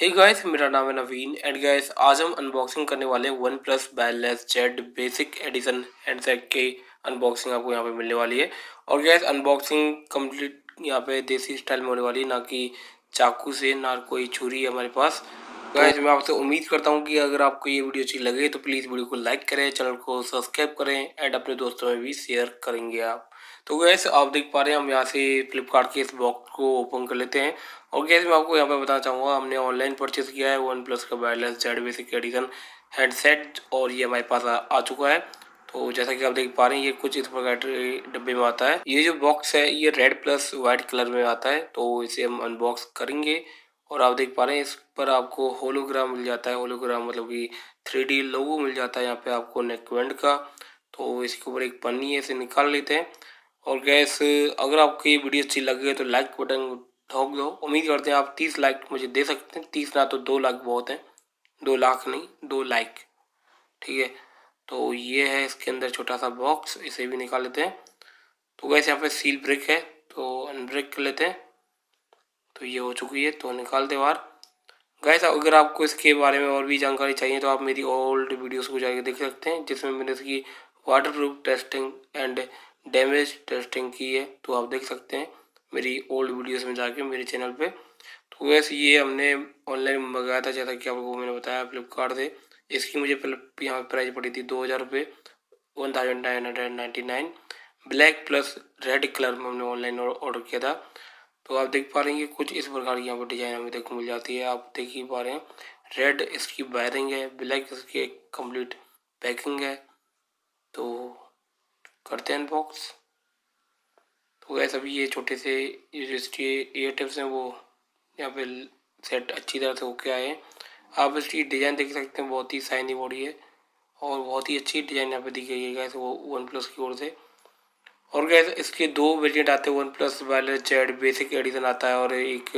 Hey guys, मेरा नाम है नवीन एंड गाइस आज हम अनबॉक्सिंग करने वाले हैं OnePlus wireless Z basic edition handset की अनबॉक्सिंग आपको यहाँ पे मिलने वाली है। और गाइस अनबॉक्सिंग कंप्लीट यहाँ पे देसी स्टाइल में होने वाली है, ना कि चाकू से, ना कोई छुरी है हमारे पास। गाइस मैं आपसे उम्मीद करता हूँ कि अगर आपको ये वीडियो अच्छी लगे तो प्लीज़ वीडियो को लाइक करें, चैनल को सब्सक्राइब करें एंड अपने दोस्तों में भी शेयर करेंगे आप। तो गैस आप देख पा रहे हैं, हम यहाँ से फ्लिपकार्ट के इस बॉक्स को ओपन कर लेते हैं। और गैस मैं आपको यहाँ पे बताना चाहूँगा, हमने ऑनलाइन परचेस किया है वन प्लस का wireless Z basic edition headset और ये हमारे पास आ चुका है। तो जैसा कि आप देख पा रहे हैं, ये कुछ इस प्रकार के डब्बे में आता है। ये जो बॉक्स है ये रेड प्लस वाइट कलर में आता है, तो इसे हम अनबॉक्स करेंगे। और आप देख पा रहे हैं इस पर आपको होलोग्राम मिल जाता है। होलोग्राम मतलब कि 3D लोगो मिल जाता है यहाँ पे आपको नेकबैंड का। तो इसके ऊपर एक पन्नी है, इसे निकाल लेते हैं। और गैस अगर आपको ये वीडियो अच्छी लगे तो लाइक बटन ठोक दो। उम्मीद करते हैं आप 30 लाइक मुझे दे सकते हैं। 30 ना तो 2 लाख बहुत है, 2 लाख नहीं 2 लाइक, ठीक है। तो ये है इसके अंदर छोटा सा बॉक्स, इसे भी निकाल लेते हैं। तो गैस यहाँ पे सील ब्रेक है, तो अनब्रेक कर लेते हैं। तो ये हो चुकी है, तो निकाल दे बाहर। गाइस अगर आपको इसके बारे में और भी जानकारी चाहिए तो आप मेरी ओल्ड वीडियोस को जाके देख सकते हैं, जिसमें मैंने इसकी waterproof testing and damage testing की है। तो आप देख सकते हैं मेरी ओल्ड वीडियोस में जाके मेरे चैनल पे। तो वैसे ये हमने ऑनलाइन मंगाया था, जैसा कि आपको मैंने बताया फ्लिपकार्ट से। इसकी मुझे यहाँ पे प्राइस पड़ी थी 2000 रुपये, 1999। ब्लैक प्लस रेड कलर में हमने ऑनलाइन ऑर्डर किया था। तो आप देख पा रहे हैं कुछ इस प्रकार की यहाँ पर डिजाइन हमें देखने को मिल जाती है। आप देख ही पा रहे हैं, रेड इसकी वायरिंग है, ब्लैक इसकी कंप्लीट पैकिंग है। तो करते हैं अनबॉक्स। तो वैसे अभी ये छोटे से ये जो इसके एयर टिप्स हैं वो यहाँ पे सेट अच्छी तरह से होके आए हैं। आप इसकी डिज़ाइन देख सकते हैं, बहुत ही शाइनी बॉडी है और बहुत ही अच्छी डिज़ाइन यहाँ पे दी गई है गैस वो वन प्लस की ओर से। और गैस इसके 2 वेरिएंट आते हैं, OnePlus wireless Z basic edition आता है और एक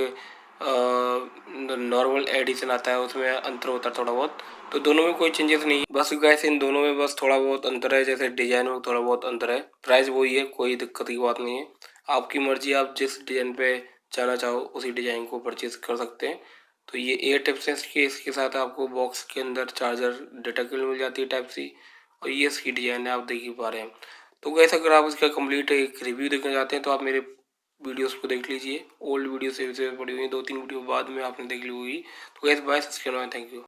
नॉर्मल एडिशन आता है। उसमें अंतर होता है थोड़ा बहुत, तो दोनों में कोई चेंजेस नहीं है। बस गैस इन दोनों में बस थोड़ा बहुत अंतर है, जैसे डिजाइन में थोड़ा बहुत अंतर है। प्राइस वही है, कोई दिक्कत की बात नहीं है। आपकी मर्जी, आप जिस डिजाइन पे जाना चाहो उसी डिजाइन को परचेज कर सकते हैं। तो ये एयर टिप्स के इसके साथ आपको बॉक्स के अंदर चार्जर डेटा केबल मिल जाती है टाइप सी। और ये इसकी डिजाइन है, आप देख ही पा रहे हैं। तो गैस अगर आप इसका कंप्लीट एक रिव्यू देखना चाहते हैं तो आप मेरे वीडियोस को देख लीजिए। ओल्ड वीडियो से पड़ी हुई 2-3 वीडियो बाद में आपने देख ली होगी। तो guys bye, subscribe, thank you.